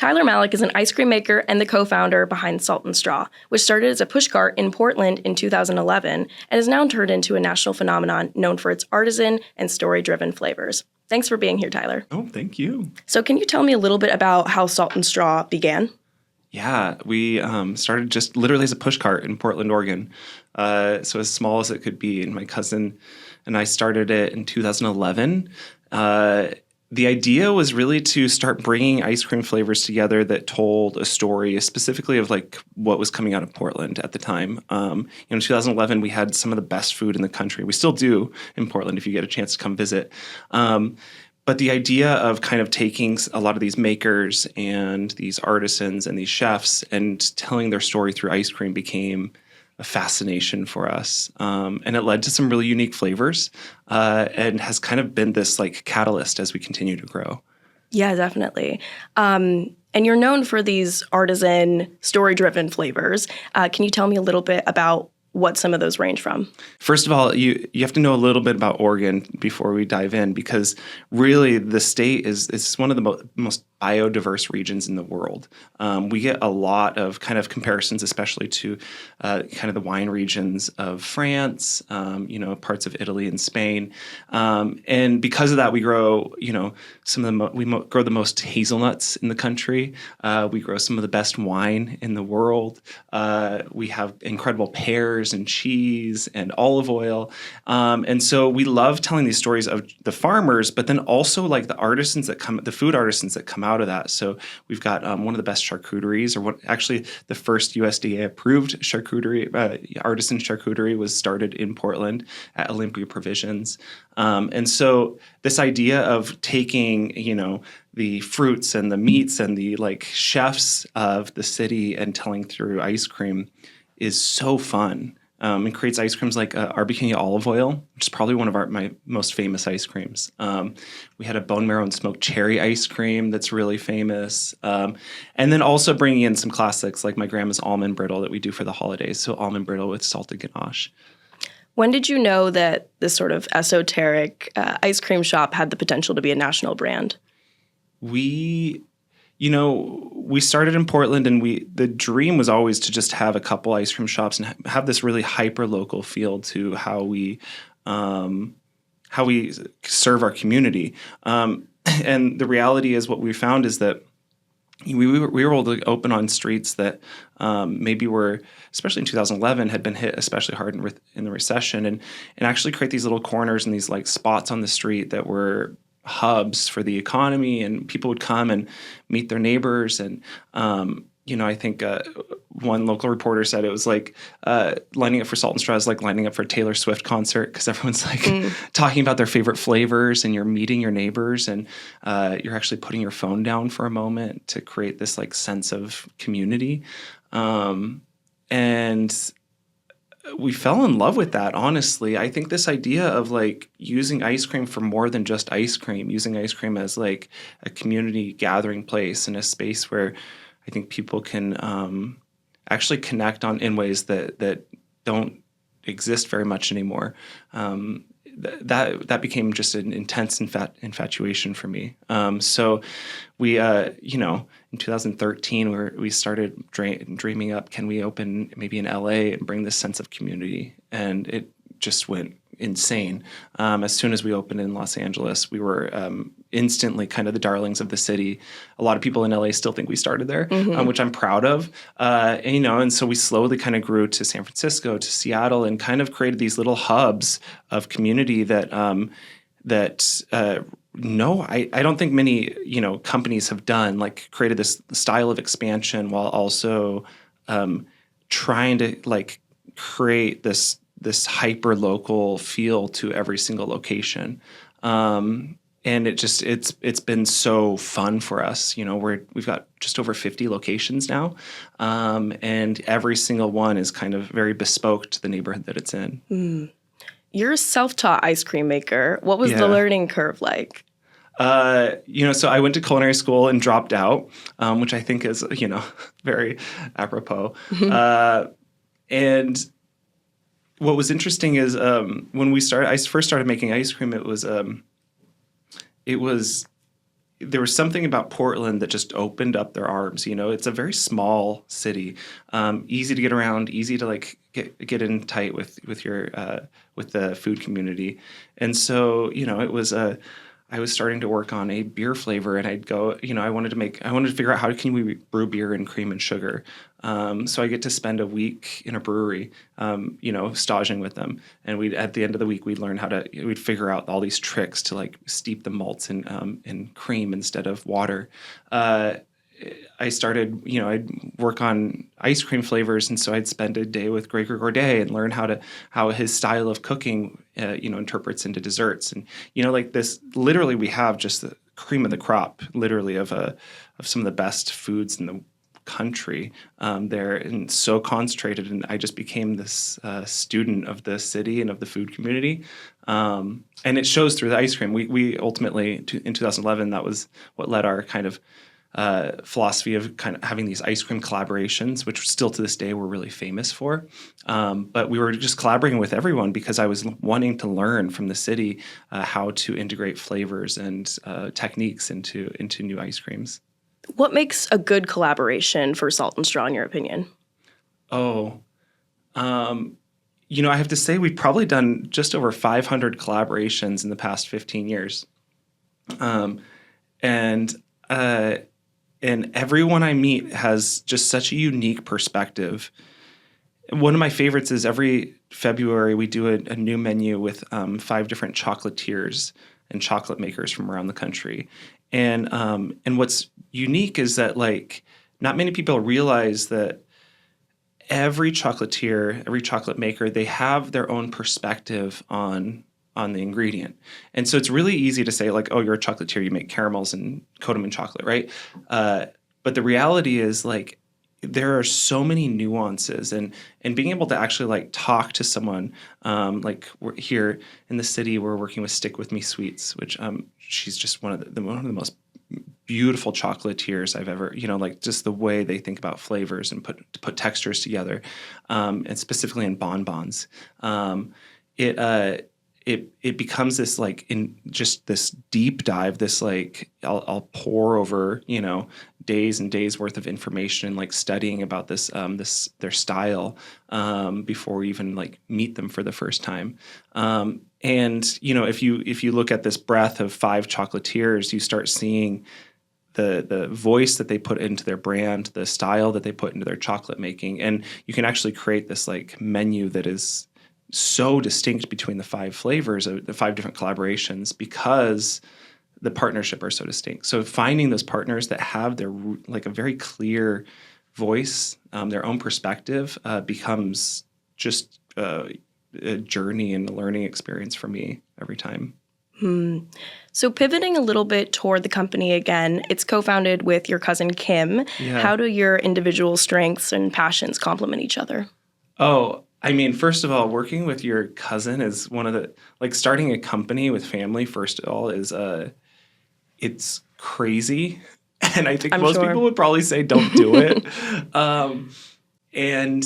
Tyler Malek is an ice cream maker and the co-founder behind Salt and Straw, which started as a pushcart in Portland in 2011 and is now turned into a national phenomenon known for its artisan and story-driven flavors. Thanks for being here, Tyler. Oh, thank you. So can you tell me a little bit about how Salt and Straw began? Yeah, we started just literally as a pushcart in Portland, Oregon. So as small as it could be. And my cousin and I started it in 2011. The idea was really to start bringing ice cream flavors together that told a story, specifically of like what was coming out of Portland at the time. In 2011, we had some of the best food in the country. We still do in Portland if you get a chance to come visit. But the idea of kind of taking a lot of these makers and these artisans and these chefs and telling their story through ice cream became a fascination for us. And it led to some really unique flavors and has kind of been this like catalyst as we continue to grow. Yeah, definitely. And you're known for these artisan, story-driven flavors. Can you tell me a little bit about what some of those range from? First of all, you have to know a little bit about Oregon before we dive in, because really the state is one of the most biodiverse regions in the world. We get a lot of kind of comparisons, especially to kind of the wine regions of France, parts of Italy and Spain. And because of that, we grow, we grow the most hazelnuts in the country. We grow some of the best wine in the world. We have incredible pears and cheese and olive oil. And so we love telling these stories of the farmers, but then also like the food artisans that come out of that. So we've got one of the best charcuteries, actually the first USDA approved charcuterie, artisan charcuterie was started in Portland at Olympia Provisions. And so this idea of taking, the fruits and the meats and the like chefs of the city and telling through ice cream is so fun. And creates ice creams like Arbequina Olive Oil, which is probably one of my most famous ice creams. We had a bone marrow and smoked cherry ice cream that's really famous. And then also bringing in some classics like my grandma's almond brittle that we do for the holidays. So almond brittle with salted ganache. When did you know that this sort of esoteric ice cream shop had the potential to be a national brand? We started in Portland, and the dream was always to just have a couple ice cream shops and have this really hyper local feel to how we serve our community. And the reality is, what we found is that we were able to open on streets that maybe were, especially in 2011, had been hit especially hard in the recession, and actually create these little corners and these like spots on the street that were hubs for the economy, and people would come and meet their neighbors. And I think one local reporter said it was like lining up for Salt and Straw is like lining up for a Taylor Swift concert, because everyone's like talking about their favorite flavors, and you're meeting your neighbors, and you're actually putting your phone down for a moment to create this like sense of community. And we fell in love with that, honestly. I think this idea of like using ice cream for more than just ice cream, using ice cream as like a community gathering place and a space where I think people can actually connect in ways that don't exist very much anymore. That became just an intense infatuation for me. So we, in 2013, we started dreaming up, can we open maybe in LA and bring this sense of community? And it just went insane. As soon as we opened in Los Angeles, we were instantly kind of the darlings of the city. A lot of people in LA still think we started there, which I'm proud of. And so we slowly kind of grew to San Francisco, to Seattle, and kind of created these little hubs of community that I don't think many, companies have done, like created this style of expansion while also trying to like create this hyper local feel to every single location. And it's been so fun for us. We've got just over 50 locations now. And every single one is kind of very bespoke to the neighborhood that it's in. You're a self-taught ice cream maker. What was the learning curve like? So I went to culinary school and dropped out, which I think is, very apropos. And what was interesting is when I first started making ice cream, it was there was something about Portland that just opened up their arms. It's a very small city, easy to get around, easy to like get in tight with your with the food community, and so it was a. I was starting to work on a beer flavor, and I'd go, I wanted to figure out how can we brew beer in cream and sugar. So I get to spend a week in a brewery, staging with them, and at the end of the week we'd figure out all these tricks to like steep the malts in cream instead of water. I started, I'd work on ice cream flavors, and so I'd spend a day with Gregor Gourdet and learn how his style of cooking, interprets into desserts, and like this. Literally, we have just the cream of the crop, literally of some of the best foods in the country there, and so concentrated. And I just became this student of the city and of the food community, and it shows through the ice cream. We ultimately in 2011, that was what led our kind of philosophy of kind of having these ice cream collaborations, which still to this day we're really famous for. But we were just collaborating with everyone because I was wanting to learn from the city how to integrate flavors and techniques into new ice creams. What makes a good collaboration for Salt and Straw, in your opinion? I have to say we've probably done just over 500 collaborations in the past 15 years. And everyone I meet has just such a unique perspective. One of my favorites is every February we do a new menu with 5 different chocolatiers and chocolate makers from around the country. And what's unique is that like not many people realize that every chocolatier, every chocolate maker, they have their own perspective on the ingredient. And so it's really easy to say like, oh, you're a chocolatier, you make caramels and coat them in chocolate, right? But the reality is like there are so many nuances, and being able to actually like talk to someone, like we're here in the city, we're working with Stick With Me Sweets, which she's just one of the most beautiful chocolatiers I've ever, like just the way they think about flavors and put textures together, and specifically in bonbons. It becomes this like in just this deep dive, this like I'll pour over days and days worth of information and like studying about this their style before we even like meet them for the first time. And if you look at this breadth of 5 chocolatiers, you start seeing the voice that they put into their brand, the style that they put into their chocolate making, and you can actually create this like menu that is so distinct between the 5 flavors of the 5 different collaborations because the partnership are so distinct. So finding those partners that have their like a very clear voice, their own perspective, becomes just a journey and a learning experience for me every time. So pivoting a little bit toward the company again, it's co-founded with your cousin Kim. Yeah. How do your individual strengths and passions complement each other? Oh, I mean, first of all, working with your cousin is one of the, like starting a company with family, first of all, is it's crazy. And I think most people would probably say don't do it. And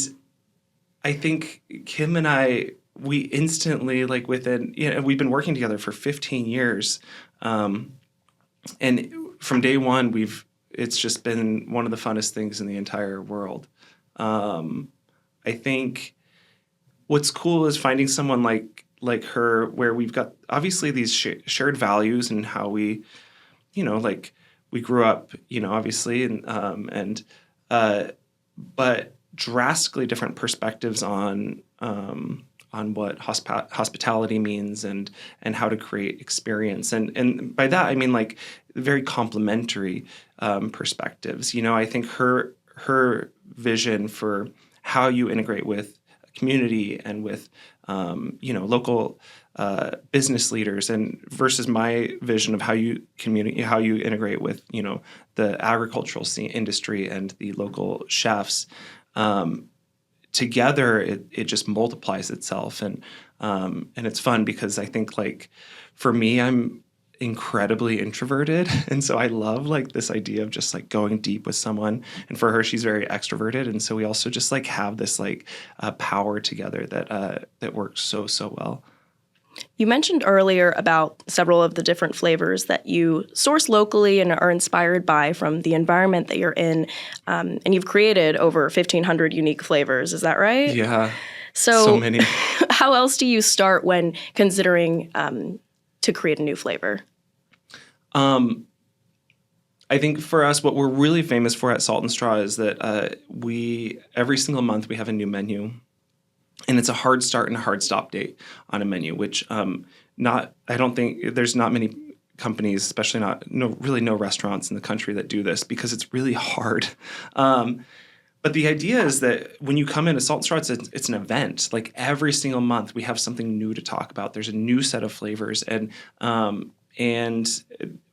I think Kim and I, we instantly, like within, we've been working together for 15 years. And from day one, it's just been one of the funnest things in the entire world. I think what's cool is finding someone like her, where we've got obviously these shared values and how we, like we grew up, obviously, and but drastically different perspectives on what hospitality means and how to create experience, and by that I mean like very complementary perspectives. I think her vision for how you integrate with community and with local business leaders, and versus my vision of how you integrate with the agricultural industry and the local chefs. Together, it just multiplies itself, and it's fun because I think like for me, I'm incredibly introverted, and so I love like this idea of just like going deep with someone, and for her she's very extroverted, and so we also just like have this like power together that works so well. You mentioned earlier about several of the different flavors that you source locally and are inspired by from the environment that you're in, and you've created over 1,500 unique flavors. Is that right? Yeah, so So, many. how else do you start when considering to create a new flavor? Um, I think for us, what we're really famous for at Salt and Straw is that we every single month we have a new menu, and it's a hard start and a hard stop date on a menu. Which not I don't think there's not many companies, especially no restaurants in the country that do this because it's really hard. But the idea is that when you come in to Salt and Straw, it's an event. Like every single month, we have something new to talk about. There's a new set of flavors, and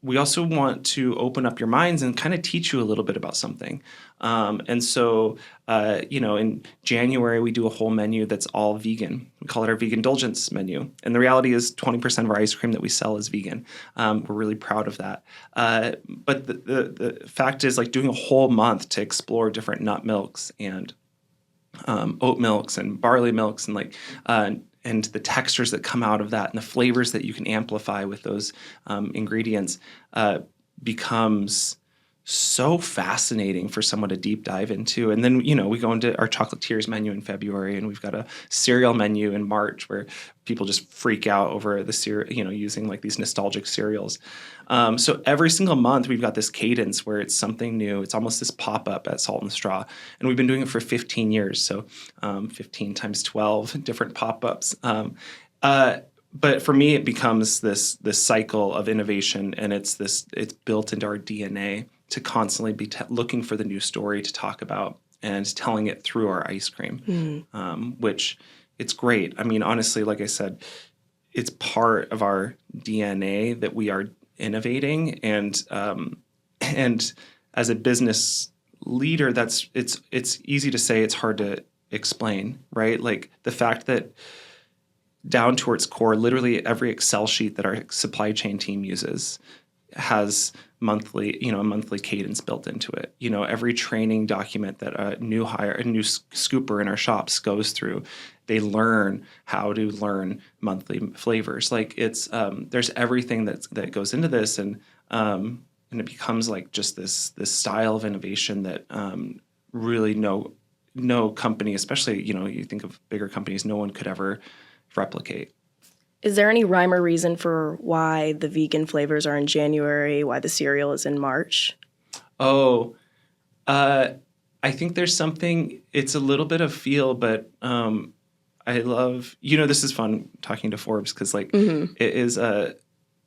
we also want to open up your minds and kind of teach you a little bit about something. And so, in January, we do a whole menu that's all vegan. We call it our Vegan Indulgence menu. And the reality is 20% of our ice cream that we sell is vegan. We're really proud of that. But the fact is, like, doing a whole month to explore different nut milks and oat milks and barley milks and the textures that come out of that and the flavors that you can amplify with those ingredients becomes so fascinating for someone to deep dive into. And then, we go into our chocolatiers menu in February, and we've got a cereal menu in March where people just freak out over the cereal, using like these nostalgic cereals. So every single month we've got this cadence where it's something new. It's almost this pop-up at Salt and Straw. And we've been doing it for 15 years. So 15 times 12 different pop-ups. But for me, it becomes this cycle of innovation, and it's built into our DNA to constantly be looking for the new story to talk about and telling it through our ice cream, which it's great. I mean, honestly, like I said, it's part of our DNA that we are innovating, and as a business leader, it's easy to say, it's hard to explain, right? Like the fact that down to its core, literally every Excel sheet that our supply chain team uses has a monthly cadence built into it. Every training document that a new scooper in our shops goes through, they learn how to learn monthly flavors. Like it's there's everything that goes into this, and it becomes like just this style of innovation that really no company, especially you think of bigger companies, no one could ever replicate. Is there any rhyme or reason for why the vegan flavors are in January, why the cereal is in March? Oh, I think there's something, it's a little bit of feel, but I love, this is fun talking to Forbes because it is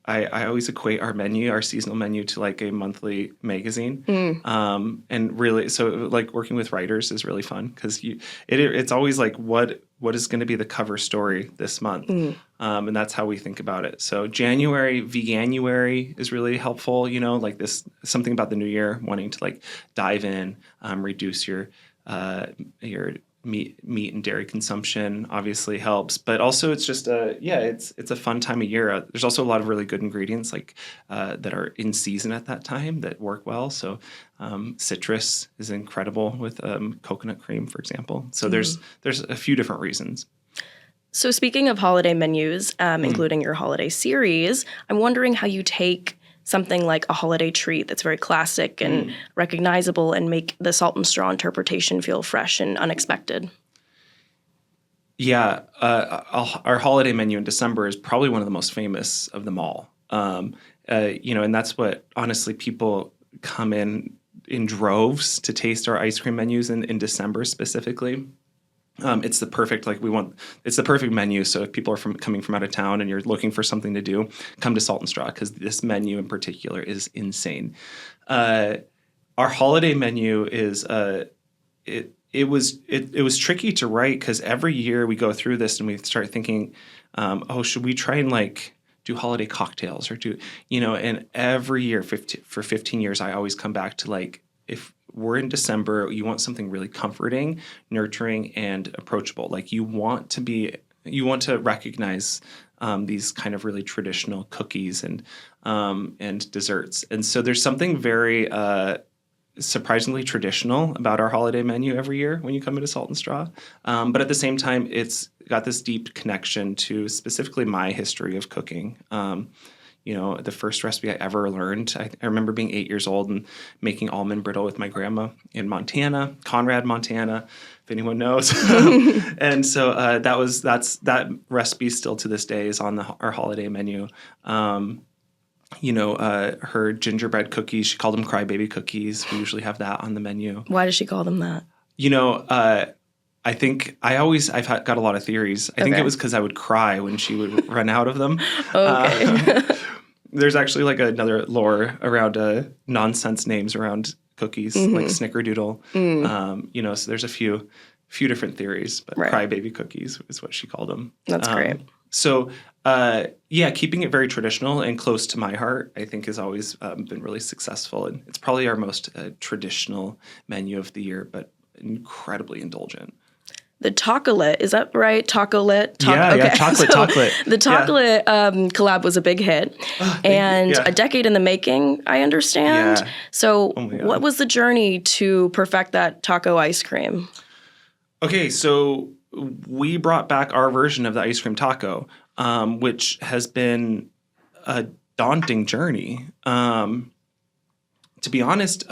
I always equate our menu, our seasonal menu, to like a monthly magazine. And really, so like working with writers is really fun because it's always like what is going to be the cover story this month. And that's how we think about it. So January, Veganuary is really helpful, like this, something about the new year, wanting to like dive in, reduce your meat and dairy consumption obviously helps, but also it's just it's a fun time of year. There's also a lot of really good ingredients that are in season at that time that work well. So citrus is incredible with coconut cream, for example. So there's a few different reasons. So speaking of holiday menus, including your holiday series, I'm wondering how you take something like a holiday treat that's very classic and recognizable and make the Salt and Straw interpretation feel fresh and unexpected. Yeah, our holiday menu in December is probably one of the most famous of them all. And that's what, honestly, people come in droves to taste our ice cream menus in December specifically. It's the perfect it's the perfect menu. So if people are coming from out of town and you're looking for something to do, come to Salt and Straw because this menu in particular is insane. Our holiday menu is it was tricky to write because every year we go through this and we start thinking, should we try and do holiday cocktails or and every year for 15 years I always come back to if we're in December, you want something really comforting, nurturing, and approachable. Like you want to recognize these kind of really traditional cookies and desserts. And so there's something very surprisingly traditional about our holiday menu every year when you come into Salt and Straw. But at the same time, it's got this deep connection to specifically my history of cooking. The first recipe I ever learned, I remember being 8 years old and making almond brittle with my grandma in Montana, Conrad, Montana, if anyone knows. And so that recipe still to this day is on our holiday menu. Her gingerbread cookies, she called them crybaby cookies. We usually have that on the menu. Why does she call them that? I think I've got a lot of theories. I think it was because I would cry when she would run out of them. Okay. There's actually like another lore around nonsense names around cookies, like Snickerdoodle. So there's a few different theories, but crybaby cookies is what she called them. That's great. So, keeping it very traditional and close to my heart, I think has always been really successful. And it's probably our most traditional menu of the year, but incredibly indulgent. The Tacolet, is that right? Tacolet? Chocolate. The Tacolet collab was a big hit and a decade in the making, I understand. Yeah. So what was the journey to perfect that taco ice cream? Okay, so we brought back our version of the ice cream taco, which has been a daunting journey. To be honest,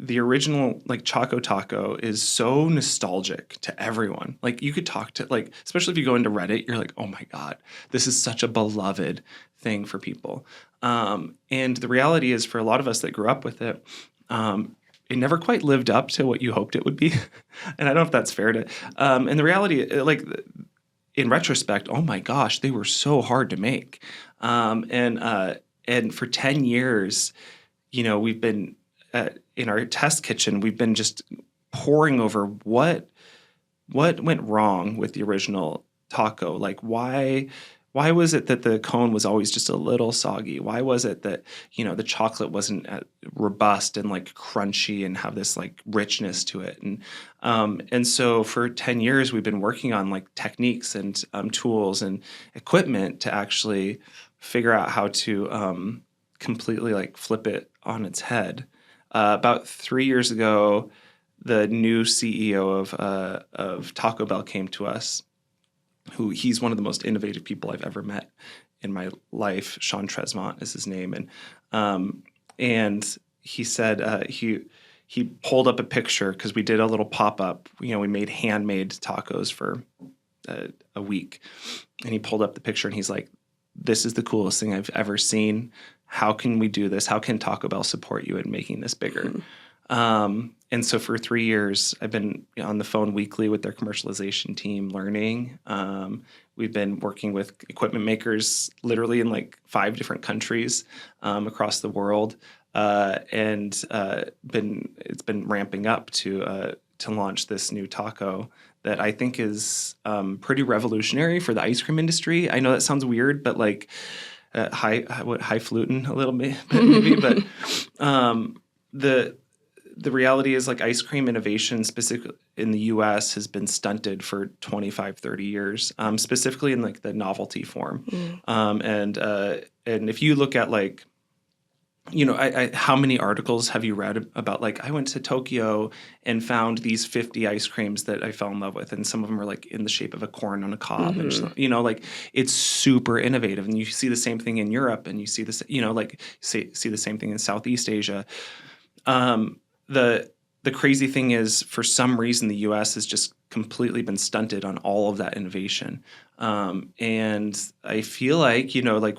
the original Choco Taco is so nostalgic to everyone. Like you could talk to especially if you go into Reddit, you're like, oh my God, this is such a beloved thing for people. And the reality is for a lot of us that grew up with it, it never quite lived up to what you hoped it would be. And I don't know if that's fair to, and the reality, in retrospect, oh my gosh, they were so hard to make. And for 10 years, we've been, in our test kitchen, we've been just poring over what went wrong with the original taco. Like why was it that the cone was always just a little soggy? Why was it that the chocolate wasn't robust and crunchy and have this richness to it? And so for 10 years we've been working on techniques and tools and equipment to actually figure out how to completely flip it on its head. About 3 years ago, the new CEO of Taco Bell came to us. He's one of the most innovative people I've ever met in my life. Sean Tresmont is his name, and he said he pulled up a picture because we did a little pop up. We made handmade tacos for a week, and he pulled up the picture and he's like, "This is the coolest thing I've ever seen. How can we do this? How can Taco Bell support you in making this bigger?" And so for 3 years, I've been on the phone weekly with their commercialization team, learning. We've been working with equipment makers literally in 5 different countries across the world, and it's been ramping up to launch this new taco that I think is pretty revolutionary for the ice cream industry. I know that sounds weird, but highfalutin a little bit maybe, but the reality is ice cream innovation specifically in the US has been stunted for 25, 30 years, specifically in the novelty form. And if you look at how many articles have you read about I went to Tokyo and found these 50 ice creams that I fell in love with, and some of them are in the shape of a corn on a cob, and just, it's super innovative. And you see the same thing in Europe, and you see this, see the same thing in Southeast Asia. The crazy thing is, for some reason, the U.S. has just completely been stunted on all of that innovation. And I feel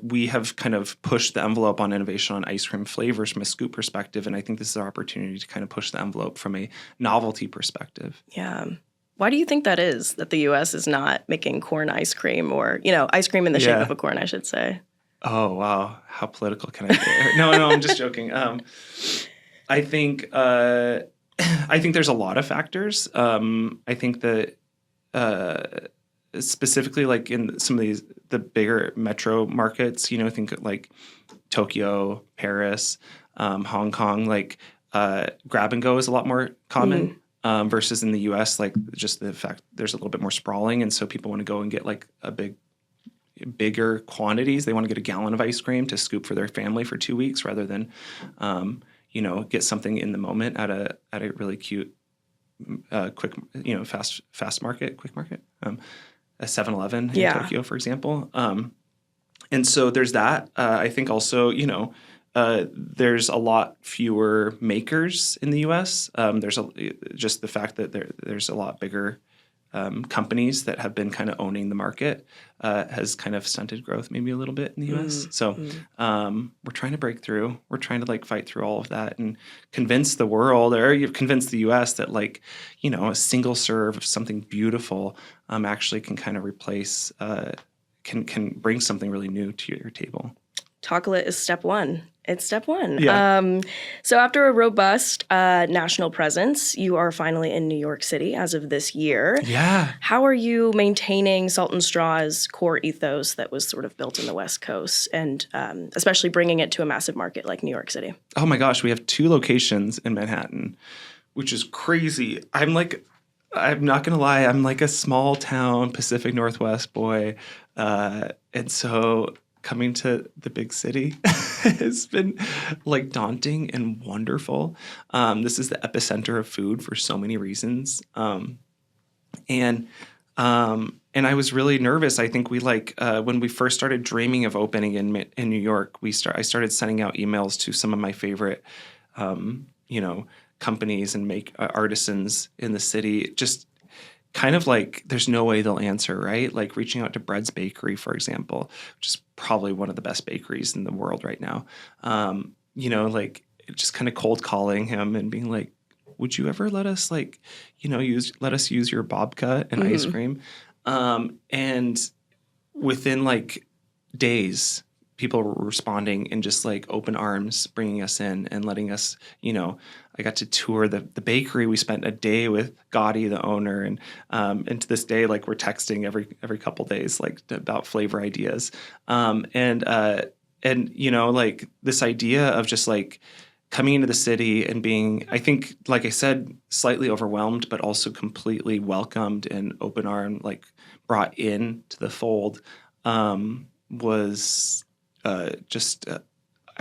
we have kind of pushed the envelope on innovation on ice cream flavors from a scoop perspective. And I think this is our opportunity to kind of push the envelope from a novelty perspective. Yeah. Why do you think that is, that the U.S. is not making corn ice cream or, ice cream in the shape of a corn, I should say? Oh, wow. How political can I get? No, I'm just joking. I think there's a lot of factors. I think that specifically in some of the bigger metro markets, think Tokyo, Paris, Hong Kong, grab and go is a lot more common versus in the US, just the fact there's a little bit more sprawling. And so people want to go and get bigger quantities. They want to get a gallon of ice cream to scoop for their family for 2 weeks rather than get something in the moment at a really cute, quick, fast market, quick market, a 7-Eleven in Tokyo, for example. And so there's that. I think also, there's a lot fewer makers in the U.S. There's just the fact that there's a lot bigger companies that have been kind of owning the market has kind of stunted growth maybe a little bit in the U.S. So we're trying to break through. We're trying to fight through all of that and convince the world, or you've convinced the U.S. that a single serve of something beautiful actually can kind of replace, can bring something really new to your table. Chocolate is step one. It's step one. Yeah. So after a robust national presence, you are finally in New York City as of this year. Yeah. How are you maintaining Salt and Straw's core ethos that was sort of built in the West Coast, and especially bringing it to a massive market like New York City? Oh my gosh, we have 2 locations in Manhattan, which is crazy. I'm not going to lie, I'm like a small town Pacific Northwest boy. And so coming to the big city has been daunting and wonderful. This is the epicenter of food for so many reasons. And I was really nervous. I think when we first started dreaming of opening in New York, I started sending out emails to some of my favorite, companies and artisans in the city, just kind of there's no way they'll answer, right? Like reaching out to Bread's Bakery, for example, which is probably one of the best bakeries in the world right now. Just kind of cold calling him and being like, would you ever let us let us use your babka and ice cream? And within days, people were responding in just open arms, bringing us in and letting us, I got to tour the bakery. We spent a day with Gotti, the owner, and to this day, we're texting every couple days, about flavor ideas. This idea of just coming into the city and being, I think, like I said, slightly overwhelmed, but also completely welcomed and open arm, brought in to the fold, was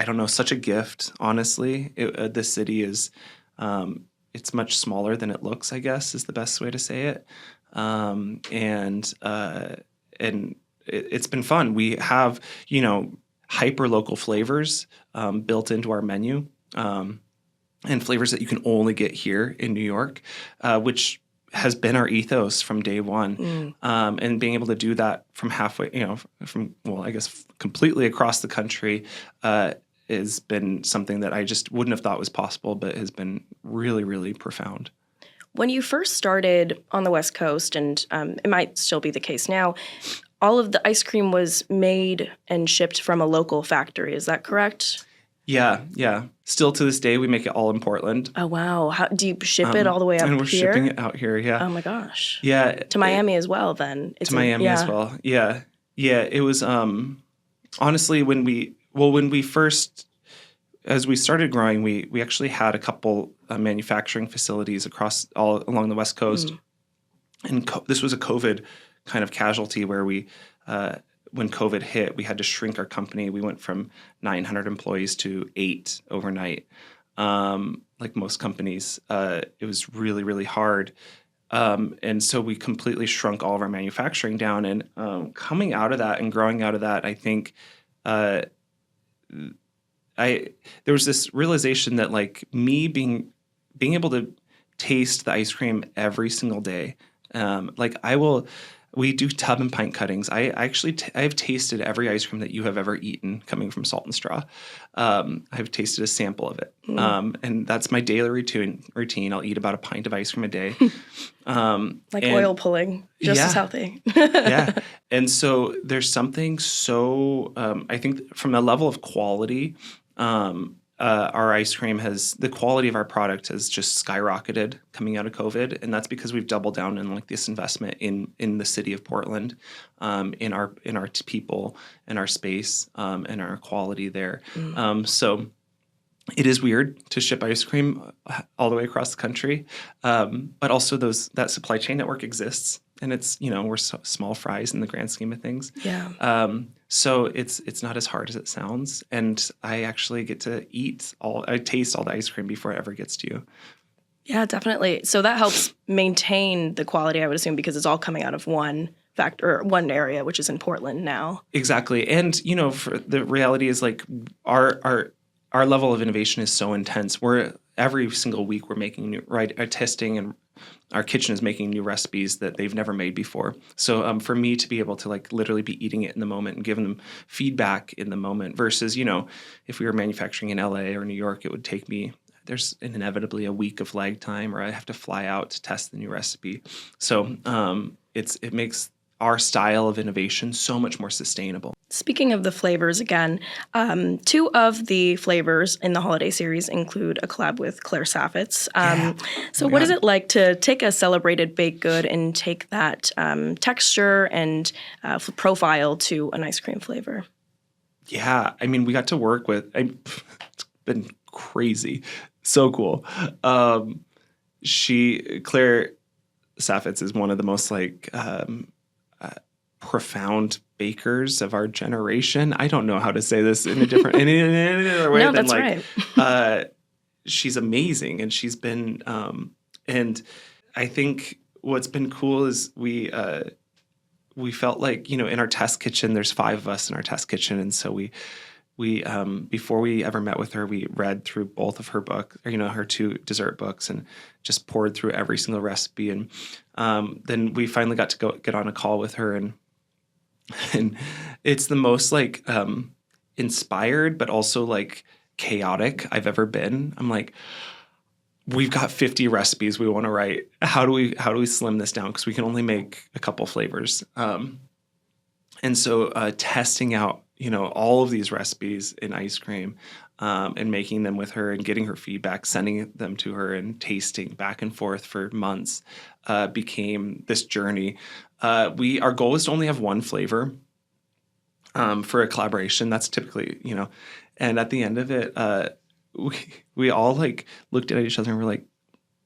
I don't know, such a gift, honestly. This city is, it's much smaller than it looks, I guess, is the best way to say it. It's been fun. We have, hyper local flavors built into our menu, and flavors that you can only get here in New York, which has been our ethos from day one. And being able to do that from halfway, I guess completely across the country, has been something that I just wouldn't have thought was possible, but has been really, really profound. When you first started on the West Coast, and it might still be the case now, all of the ice cream was made and shipped from a local factory. Is that correct? Yeah. Still to this day, we make it all in Portland. Oh, wow. How do you ship it all the way up here? And we're shipping it out here, yeah. Oh, my gosh. Yeah. To Miami as well, then. As well, yeah. Yeah, it was, honestly, as we started growing, we actually had a couple manufacturing facilities all along the West Coast. And this was a COVID kind of casualty where when COVID hit, we had to shrink our company. We went from 900 employees to 8 overnight. Like most companies, it was really, really hard. And so we completely shrunk all of our manufacturing down. And coming out of that and growing out of that, I think there was this realization that me being able to taste the ice cream every single day, we do tub and pint cuttings. I've tasted every ice cream that you have ever eaten coming from Salt and Straw. I've tasted a sample of it. And that's my daily routine. I'll eat about a pint of ice cream a day. Oil pulling, just as healthy. Yeah. And so there's something so, I think from a level of quality, our ice cream the quality of our product has just skyrocketed coming out of COVID. And that's because we've doubled down on this investment in the city of Portland, in our people, in our space, and our quality there. So it is weird to ship ice cream all the way across the country. But also that supply chain network exists. And it's, we're small fries in the grand scheme of things. Yeah. So it's not as hard as it sounds, and I actually get to taste all the ice cream before it ever gets to you. Yeah, definitely. So that helps maintain the quality, I would assume, because it's all coming out of one factor or one area, which is in Portland now. Exactly. And, for the reality is like our level of innovation is so intense. Every single week we're making testing, and our kitchen is making new recipes that they've never made before. So for me to be able to like literally be eating it in the moment and giving them feedback in the moment versus, if we were manufacturing in LA or New York, it would take me, there's inevitably a week of lag time, or I have to fly out to test the new recipe. So it makes our style of innovation so much more sustainable. Speaking of the flavors again, two of the flavors in the holiday series include a collab with Claire Saffitz. So what is it like to take a celebrated baked good and take that texture and profile to an ice cream flavor? Yeah, I mean, we got to work with, it's been crazy. So cool. Claire Saffitz is one of the most profound bakers of our generation. I don't know how to say this in any other way No, than that's right. She's amazing, and she's been and I think what's been cool is we felt like, in our test kitchen, there's 5 of us in our test kitchen, and so we before we ever met with her, we read through both of her books, or, her 2 dessert books, and just poured through every single recipe. And then we finally got to get on a call with her, and it's the most inspired, but also chaotic I've ever been. I'm like, we've got 50 recipes we want to write. How do we slim this down? Because we can only make a couple flavors. And so testing out, all of these recipes in ice cream, and making them with her and getting her feedback, sending them to her and tasting back and forth for months, became this journey. Our goal is to only have one flavor for a collaboration. That's typically, and at the end of it, we all looked at each other and we're like,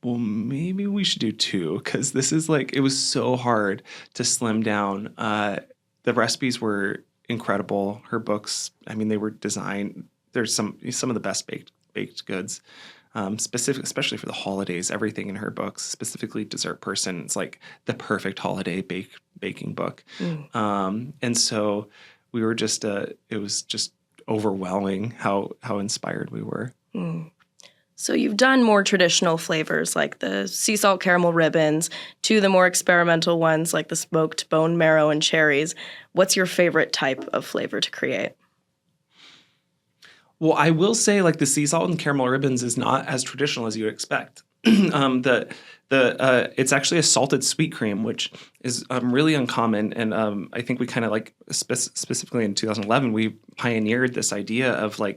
well, maybe we should do 2, because this is it was so hard to slim down. The recipes were incredible. Her books, I mean, they were designed. There's some of the best baked goods, especially for the holidays. Everything in her books, specifically Dessert Person, it's like the perfect holiday baking book. And so we were just it was just overwhelming how inspired we were. So you've done more traditional flavors like the sea salt caramel ribbons to the more experimental ones like the smoked bone marrow and cherries. What's your favorite type of flavor to create? Well, I will say the sea salt and caramel ribbons is not as traditional as you would expect. It's actually a salted sweet cream, which is really uncommon. And I think we kind of specifically in 2011, we pioneered this idea of a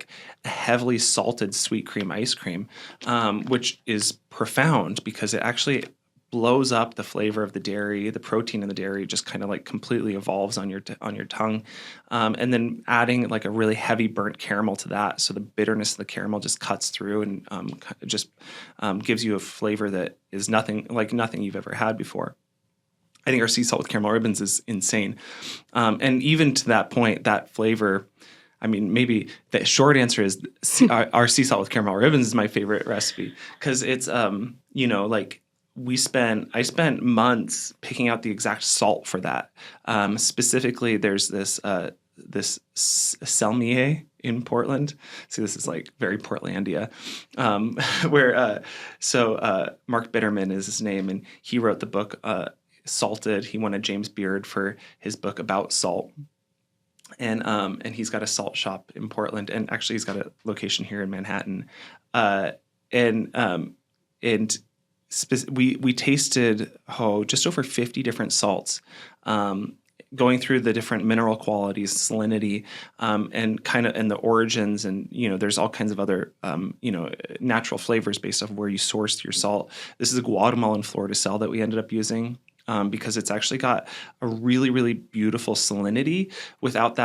heavily salted sweet cream ice cream, which is profound because it actually blows up the flavor of the dairy. The protein in the dairy just kind of completely evolves on your tongue, and then adding a really heavy burnt caramel to that, so the bitterness of the caramel just cuts through and just gives you a flavor that is nothing you've ever had before. I think our sea salt with caramel ribbons is insane, and even to that point, that flavor. I mean, maybe the short answer is our sea salt with caramel ribbons is my favorite recipe because it's I spent months picking out the exact salt for that. Specifically, there's this Selmier in Portland. See, this is very Portlandia, where Mark Bitterman is his name, and he wrote the book Salted. He won a James Beard for his book about salt. And he's got a salt shop in Portland, and actually he's got a location here in Manhattan. We tasted just over 50 different salts, going through the different mineral qualities, salinity, and the origins, and there's all kinds of other natural flavors based off of where you sourced your salt. This is a Guatemalan flor de sel that we ended up using. Because it's actually got a really, really beautiful salinity without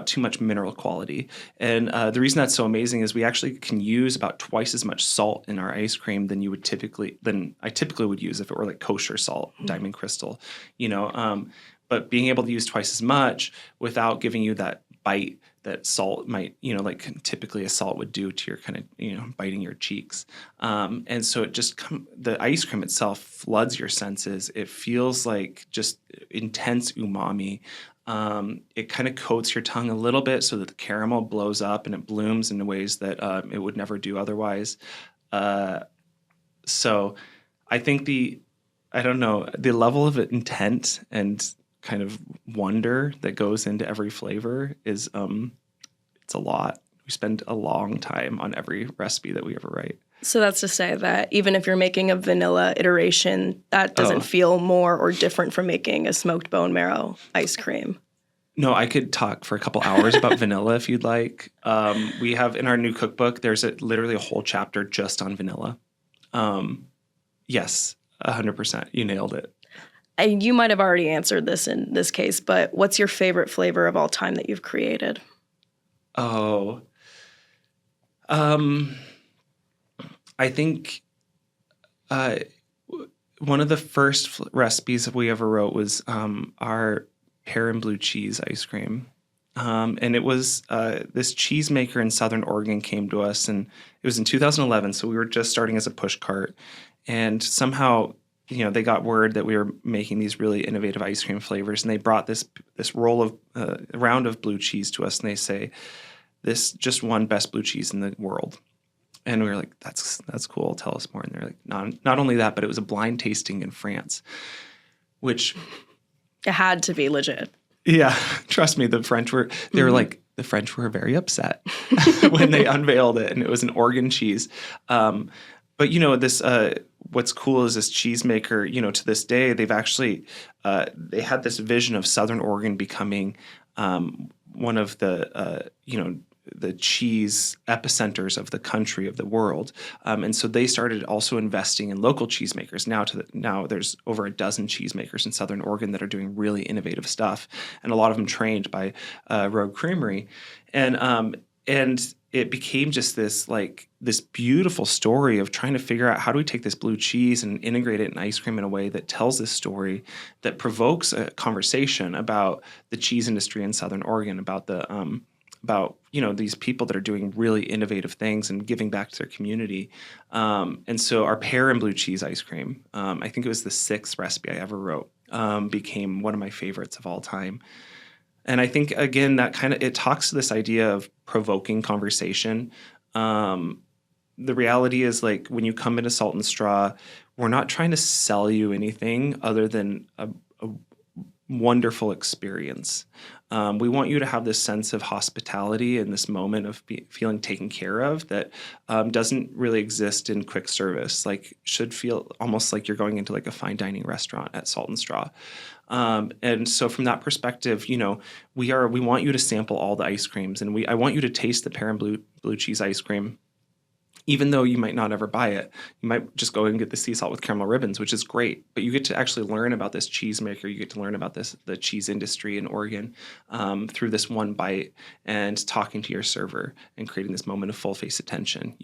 too much mineral quality. And the reason that's so amazing is we actually can use about twice as much salt in our ice cream than I typically would use if it were kosher salt, Diamond Crystal. but being able to use twice as much without giving you that bite that salt might, like typically a salt would do to your kind of, biting your cheeks. And so it just the ice cream itself floods your senses. It feels like just intense umami. It kind of coats your tongue a little bit so that the caramel blows up and it blooms in ways that it would never do otherwise. So I think the level of intent and kind of wonder that goes into every flavor is it's a lot. We spend a long time on every recipe that we ever write. So that's to say that even if you're making a vanilla iteration, that doesn't feel more or different from making a smoked bone marrow ice cream. No, I could talk for a couple hours about vanilla if you'd like. We have in our new cookbook, there's literally a whole chapter just on vanilla. Yes, 100%. You nailed it. And you might have already answered this in this case, but what's your favorite flavor of all time that you've created? Oh, I think one of the first recipes that we ever wrote was our pear and blue cheese ice cream. And it was this cheesemaker in Southern Oregon came to us, and it was in 2011. So we were just starting as a push cart, and somehow, they got word that we were making these really innovative ice cream flavors, and they brought this round of blue cheese to us, and they say, "This just won best blue cheese in the world." And we were like, "That's cool. Tell us more." And they're like, "Not only that, but it was a blind tasting in France," which it had to be legit. Yeah, trust me, the French were very upset when they unveiled it, and it was an Oregon cheese. But this what's cool is this cheesemaker, to this day, they've actually they had this vision of Southern Oregon becoming one of the cheese epicenters of the country, of the world. And so they started also investing in local cheesemakers. Now there's over a dozen cheesemakers in Southern Oregon that are doing really innovative stuff, and a lot of them trained by Rogue Creamery. And it became just this beautiful story of trying to figure out how do we take this blue cheese and integrate it in ice cream in a way that tells this story that provokes a conversation about the cheese industry in Southern Oregon, about these people that are doing really innovative things and giving back to their community. And so our pear and blue cheese ice cream, I think it was the 6th recipe I ever wrote, became one of my favorites of all time. And I think, again, that it talks to this idea of provoking conversation. The reality is, when you come into Salt and Straw, we're not trying to sell you anything other than a wonderful experience. We want you to have this sense of hospitality and this moment of feeling taken care of that doesn't really exist in quick service. Should feel almost like you're going into a fine dining restaurant at Salt and Straw. And so from that perspective, we want you to sample all the ice creams, and I want you to taste the pear and blue cheese ice cream. Even though you might not ever buy it, you might just go and get the sea salt with caramel ribbons, which is great. But you get to actually learn about this cheesemaker. You get to learn about the cheese industry in Oregon through this one bite and talking to your server and creating this moment of full face attention.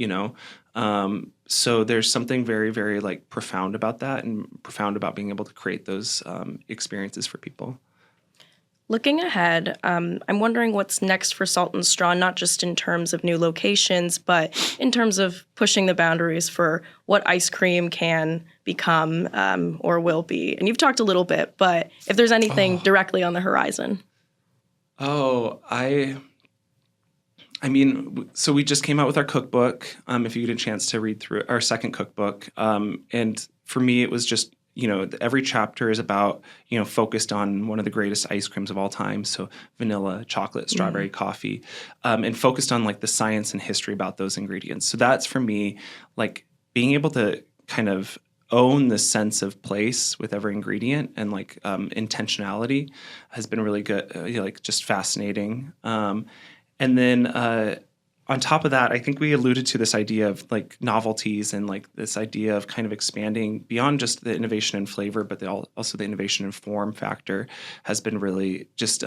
So there's something very, very profound about that, and profound about being able to create those experiences for people. Looking ahead, I'm wondering what's next for Salt and Straw, not just in terms of new locations, but in terms of pushing the boundaries for what ice cream can become or will be. And you've talked a little bit, but if there's anything directly on the horizon. I mean, so we just came out with our cookbook, if you get a chance to read through our second cookbook. And for me, it was just, every chapter is about, focused on one of the greatest ice creams of all time. So vanilla, chocolate, strawberry, coffee, and focused on the science and history about those ingredients. So that's for me, being able to kind of own the sense of place with every ingredient and intentionality has been really good, just fascinating. And then on top of that, I think we alluded to this idea of novelties and this idea of kind of expanding beyond just the innovation in flavor, but also the innovation in form factor has been really just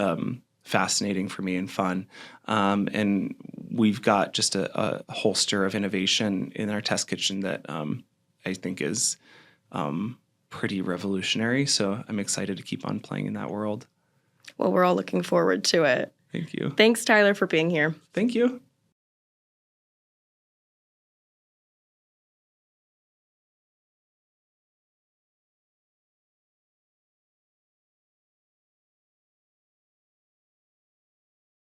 fascinating for me and fun. And we've got just a holster of innovation in our test kitchen that I think is pretty revolutionary. So I'm excited to keep on playing in that world. Well, we're all looking forward to it. Thank you. Thanks, Tyler, for being here. Thank you.